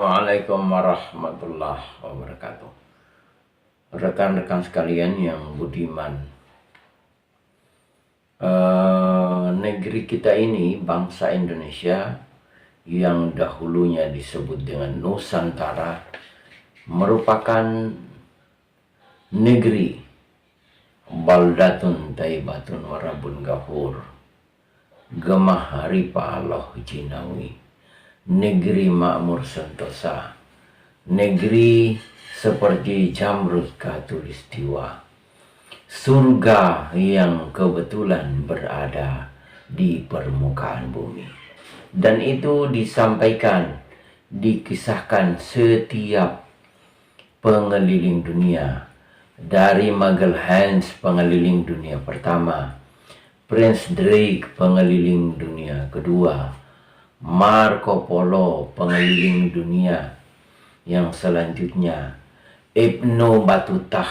Waalaikumsalam warahmatullahi wabarakatuh. Rekan-rekan sekalian yang budiman, negeri kita ini, bangsa Indonesia yang dahulunya disebut dengan Nusantara, merupakan negeri baldatun taibatun warabun gafur, gemah ripa Allah jinawi, negeri makmur sentosa, negeri seperti jamrud khatulistiwa, surga yang kebetulan berada di permukaan bumi. Dan itu disampaikan, dikisahkan setiap pengeliling dunia, dari Magellan pengeliling dunia pertama, Prince Drake pengeliling dunia kedua, Marco Polo pengeliling dunia yang selanjutnya, Ibnu Battuta,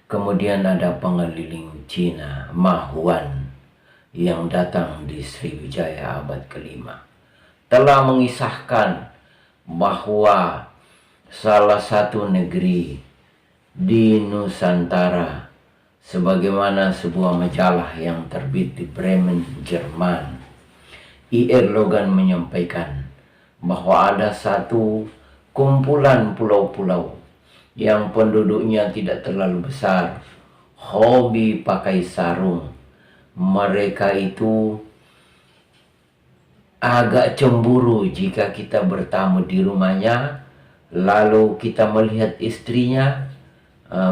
kemudian ada pengeliling Cina Ma Huan yang datang di Sriwijaya abad kelima, telah mengisahkan bahwa salah satu negeri di Nusantara, sebagaimana sebuah majalah yang terbit di Bremen, Jerman, I.R. Logan menyampaikan bahwa ada satu kumpulan pulau-pulau yang penduduknya tidak terlalu besar, hobi pakai sarung. Mereka itu agak cemburu jika kita bertamu di rumahnya, lalu kita melihat istrinya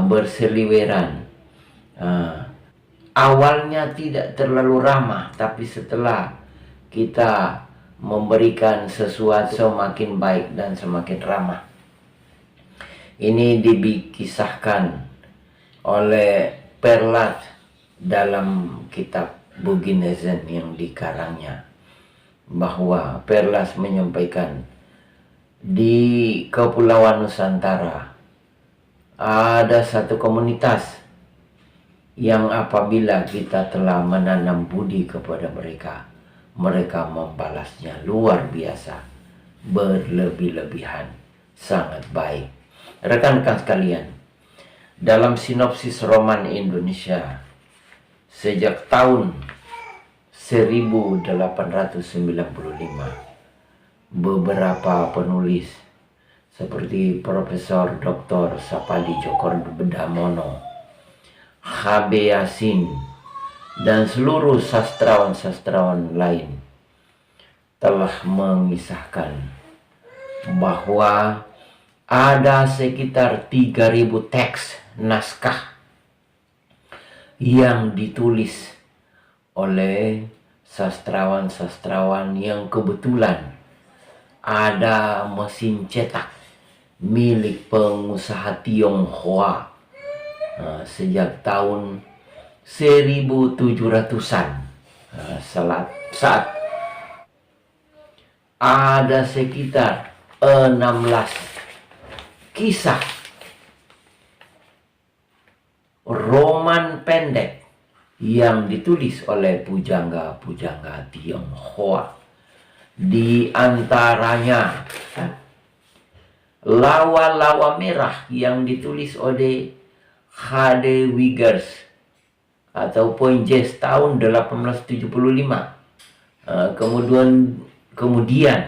berseliweran. Awalnya tidak terlalu ramah, tapi setelah kita memberikan sesuatu semakin baik dan semakin ramah. Ini dikisahkan oleh Perlat dalam kitab Buginesen yang dikarangnya, bahwa Perlas menyampaikan di Kepulauan Nusantara ada satu komunitas yang apabila kita telah menanam budi kepada mereka, mereka membalasnya luar biasa, berlebih-lebihan, sangat baik. Rekan-rekan sekalian, dalam sinopsis roman Indonesia sejak tahun 1895, beberapa penulis seperti Profesor Dr. Sapadi Djokodamono, H.B. Yasin, dan seluruh sastrawan-sastrawan lain telah mengisahkan bahwa ada sekitar 3.000 teks naskah yang ditulis oleh sastrawan-sastrawan yang kebetulan ada mesin cetak milik pengusaha Tionghoa sejak tahun 1700-an. Saat ada sekitar 16 kisah roman pendek yang ditulis oleh pujangga-pujangga Tionghoa. Di antaranya Lawa-Lawa Merah yang ditulis oleh H.D. Wiggers atau Poinjes tahun 1875. Kemudian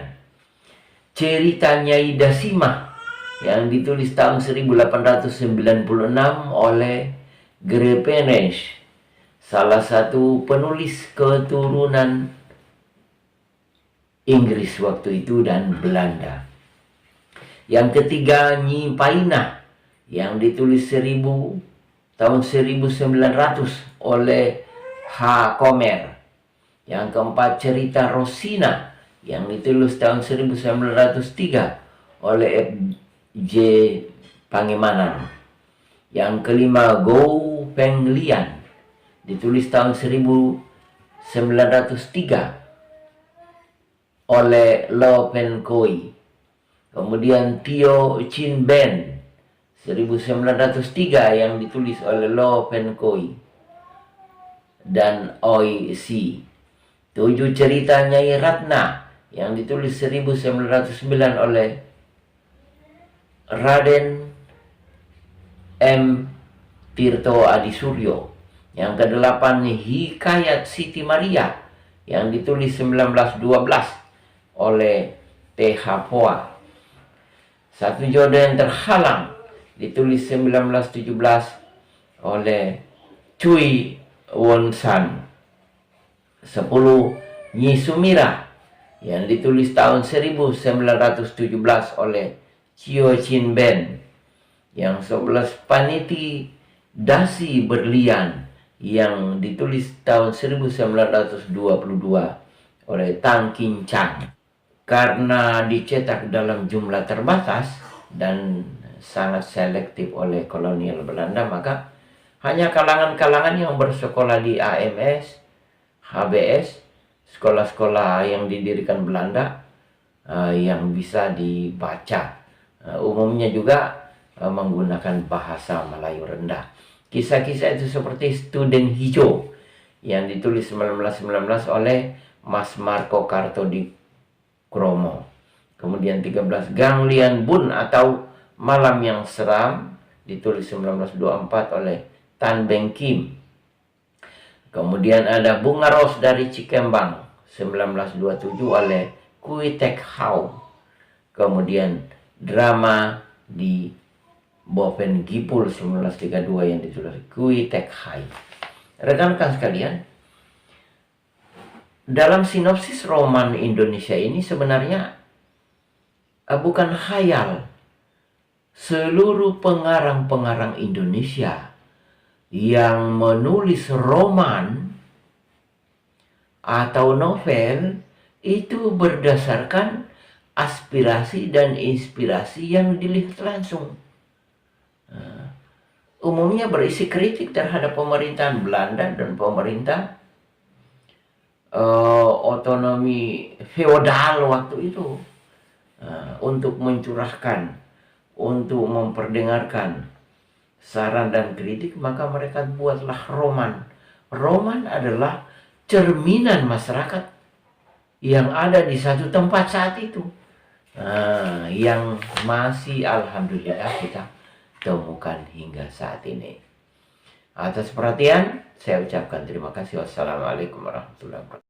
Cerita Nyai Dasimah yang ditulis tahun 1896 oleh Grepenich, salah satu penulis keturunan Inggris waktu itu dan Belanda. Yang ketiga Nyi Painah yang ditulis tahun 1900 oleh H. Komer. Yang keempat Cerita Rosina yang ditulis tahun 1903 oleh F. J. Pangemanan. Yang kelima Go Peng Lian ditulis tahun 1903 oleh Lo Pen Koi. Kemudian Tio Chin Ben 1903 yang ditulis oleh Lo Pen Koi dan Oi Si. 7 Cerita Nyai Ratna yang ditulis 1909 oleh Raden M. Tirto Adisuryo. Yang ke-8 Hikayat Siti Maria yang ditulis 1912 oleh T.H. Poa. Satu Jodoh yang Terhalang ditulis 1917 oleh Cui Won-san. 10 Nyi Sumira yang ditulis tahun 1917 oleh Chio Chin Ben. Yang 11 Paniti Dasi Berlian yang ditulis tahun 1922 oleh Tang Kin Chang. Karena dicetak dalam jumlah terbatas dan sangat selektif oleh kolonial Belanda, maka hanya kalangan-kalangan yang bersekolah di AMS, HBS, sekolah-sekolah yang didirikan Belanda yang bisa dibaca. Umumnya juga menggunakan bahasa Melayu rendah. Kisah-kisah itu seperti Student Hijau yang ditulis 1919 oleh Mas Marco Kartodikromo. Kemudian 13 Ganglian Bun atau Malam yang Seram ditulis 1924 oleh Tan Beng Kim. Kemudian ada Bunga Ros dari Cikembang 1927 oleh Kui Tek Hau. Kemudian Drama di Boven Gipul 1932 yang ditulis Kui Tek Hai. Rekan-rekan sekalian, dalam sinopsis roman Indonesia ini sebenarnya bukan khayal. Seluruh pengarang-pengarang Indonesia yang menulis roman atau novel itu berdasarkan aspirasi dan inspirasi yang dilihat langsung. Umumnya berisi kritik terhadap pemerintahan Belanda dan pemerintah otonomi feodal waktu itu, untuk mencurahkan, untuk memperdengarkan saran dan kritik, maka mereka buatlah roman. Roman adalah cerminan masyarakat yang ada di satu tempat saat itu, yang masih alhamdulillah kita temukan hingga saat ini. Atas perhatian saya ucapkan terima kasih. Wassalamualaikum warahmatullahi wabarakatuh.